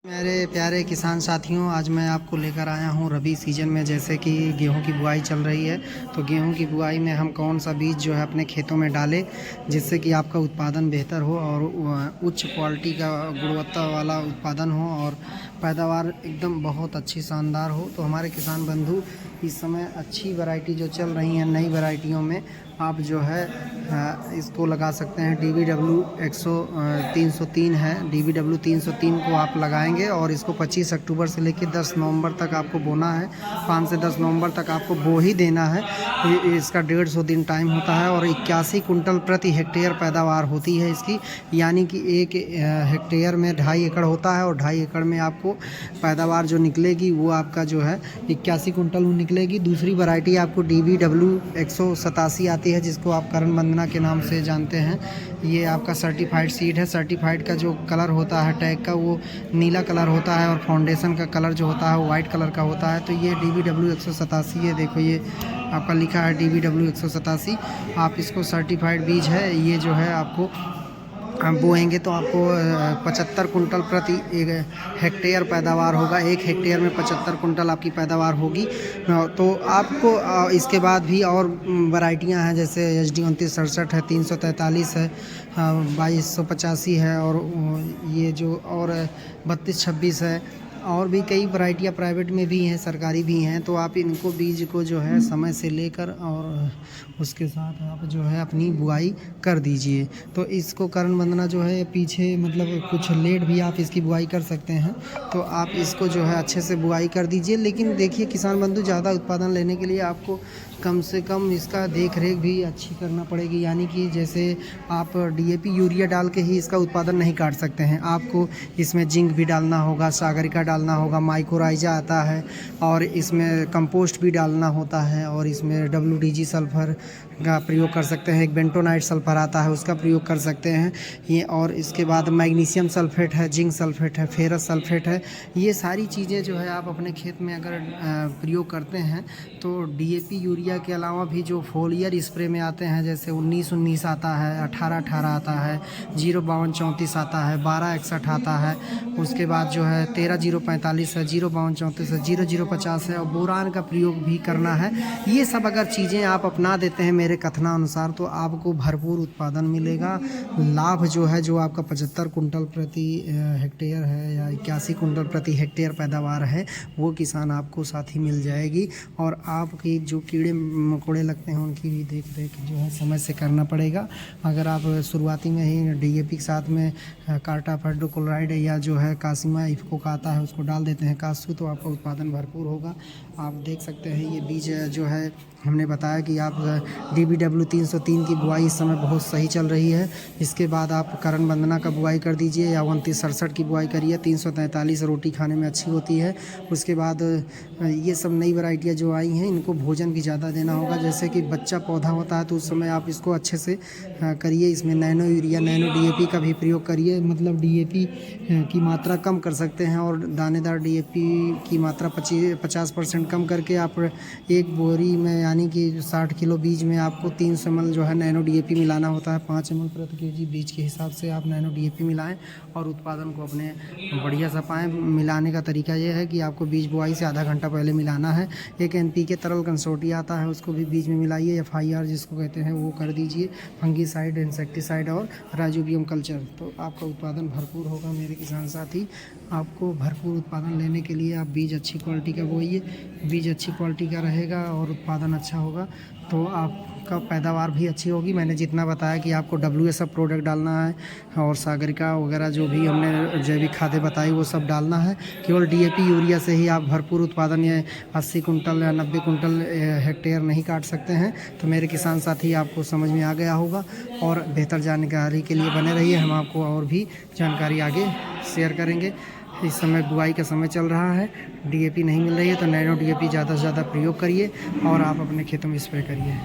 मेरे प्यारे किसान साथियों, आज मैं आपको लेकर आया हूं रबी सीजन में। जैसे कि गेहूं की बुआई चल रही है, तो गेहूं की बुआई में हम कौन सा बीज जो है अपने खेतों में डालें जिससे कि आपका उत्पादन बेहतर हो और उच्च क्वालिटी का गुणवत्ता वाला उत्पादन हो और पैदावार एकदम बहुत अच्छी शानदार हो। तो हमारे किसान बंधु इस समय अच्छी वैरायटी जो चल रही हैं, नई वैरायटियों में आप जो है इसको लगा सकते हैं। DBW 303 है, DBW 303 को आप लगाएंगे और इसको 25 अक्टूबर से लेकर 10 नवंबर तक आपको बोना है। 5 से 10 नवंबर तक आपको बो ही देना है। इसका 150 दिन टाइम होता है और 81 कुंटल प्रति हेक्टेयर पैदावार होती है इसकी, यानी कि एक हेक्टेयर में 2.5 एकड़ होता है और 2.5 एकड़ में आपको पैदावार जो निकलेगी वो आपका जो है 81 कुंटल निकलेगी। दूसरी वैरायटी आपको DBW 187 आती है, जिसको आप करण वंदना के नाम से जानते हैं। ये आपका सर्टिफाइड सीड है। सर्टिफाइड का जो कलर होता है टैग का, वो नीला कलर होता है और फाउंडेशन का कलर जो होता है वो वाइट कलर का होता है। तो ये DBW 187 है। देखो ये आपका लिखा है DBW 187। आप इसको सर्टिफाइड बीज है। ये जो है आपको बोएंगे तो आपको 75 कुंटल प्रति एक हेक्टेयर पैदावार होगा। एक हेक्टेयर में 75 कुंटल आपकी पैदावार होगी। तो आपको इसके बाद भी और वैरायटियां हैं, जैसे SD 2967 है, 343 है, 2285 है और ये जो और 3226 है। और भी कई वैरायटियाँ प्राइवेट में भी हैं, सरकारी भी हैं। तो आप इनको बीज को जो है समय से लेकर और उसके साथ आप जो है अपनी बुआई कर दीजिए। तो इसको करण वंदना जो है पीछे मतलब कुछ लेट भी आप इसकी बुआई कर सकते हैं। तो आप इसको जो है अच्छे से बुआई कर दीजिए। लेकिन देखिए किसान बंधु, ज़्यादा उत्पादन लेने के लिए आपको कम से कम इसका देख रेख भी अच्छी करना पड़ेगी। यानी कि जैसे आप DAP यूरिया डाल के ही इसका उत्पादन नहीं काट सकते हैं। आपको इसमें जिंक भी डालना होगा, सागरिका डालना होगा, माइक्रोराइजा आता है और इसमें कंपोस्ट भी डालना होता है और इसमें WDG सल्फर का प्रयोग कर सकते हैं। एक बेंटोनाइट सल्फर आता है, उसका प्रयोग कर सकते हैं ये। और इसके बाद मैग्नीशियम सल्फेट है, जिंक सल्फेट है, फेरस सल्फेट है। ये सारी चीज़ें जो है आप अपने खेत में अगर प्रयोग करते हैं तो DAP यूरिया के अलावा भी जो फोलियर स्प्रे में आते हैं, जैसे 19-19 आता है, 18-18 आता है, 052-34 आता है, 1261 आता है, उसके बाद जो है 13-045 है, 052-34 है, 0050 है और बोरान का प्रयोग भी करना है। ये सब अगर चीज़ें आप अपना देते हैं मेरे कथनानुसार तो आपको भरपूर उत्पादन मिलेगा। लाभ जो है जो आपका 75 कुंटल प्रति हेक्टेयर है या 81 कुंटल प्रति हेक्टेयर पैदावार है, वो किसान आपको साथ ही मिल जाएगी। और आपकी जो कीड़े मकोड़े लगते हैं उनकी भी देख रेख जो है समय से करना पड़ेगा। अगर आप शुरुआती में ही DAP के साथ में कार्टाफेड्रोक्लोराइड या जो है कासिमा इफ्को का आता है उसको डाल देते हैं कासू, तो आपका उत्पादन भरपूर होगा। आप देख सकते हैं ये बीज जो है हमने बताया कि आप DBW 303 की बुआई इस समय बहुत सही चल रही है। इसके बाद आप करण वंदना का बुआई कर दीजिए या 2967 की बुआई करिए। 343 रोटी खाने में अच्छी होती है। उसके बाद ये सब नई वैरायटियाँ जो आई हैं इनको भोजन भी ज़्यादा देना होगा। जैसे कि बच्चा पौधा होता है तो उस समय आप इसको अच्छे से करिए। इसमें नैनो यूरिया, नैनो DAP का भी प्रयोग करिए। मतलब DAP की मात्रा कम कर सकते हैं और दानेदार DAP की मात्रा 50% कम करके आप एक बोरी में यानी कि 60 किलो बीज में आपको 300 ml जो है नैनो DAP मिलाना होता है। 5 ml प्रति kg बीज के हिसाब से आप नैनो DAP मिलाएं और उत्पादन को अपने बढ़िया सा पाएँ। मिलाने का तरीका ये है कि आपको बीज बुआई से आधा घंटा पहले मिलाना है। एक NPK तरल कंसोर्टी आता है, उसको भी बीज में मिलाइए। FIR जिसको कहते हैं वो कर दीजिए। फंगीसाइड, इंसेक्टिसाइड और राइजोबियम कल्चर, तो आपका उत्पादन भरपूर होगा। मेरे किसान साथी, आपको भरपूर उत्पादन लेने के लिए आप बीज अच्छी क्वालिटी का बोइए। बीज अच्छी क्वालिटी का रहेगा और उत्पादन अच्छा होगा तो आपका पैदावार भी अच्छी होगी। मैंने जितना बताया कि आपको WSF प्रोडक्ट डालना है और सागरिका वगैरह जो भी हमने जैविक खादें बताई वो सब डालना है। केवल DAP यूरिया से ही आप भरपूर उत्पादन ये 80 कुंटल या 90 कुंटल हेक्टेयर नहीं काट सकते हैं। तो मेरे किसान साथी, आपको समझ में आ गया होगा और बेहतर जानकारी के लिए बने रहिए। हम आपको और भी जानकारी आगे शेयर करेंगे। इस समय बुआई का समय चल रहा है, DAP नहीं मिल रही है तो नैनो DAP ज़्यादा से ज़्यादा प्रयोग करिए और आप अपने खेतों में स्प्रे करिए।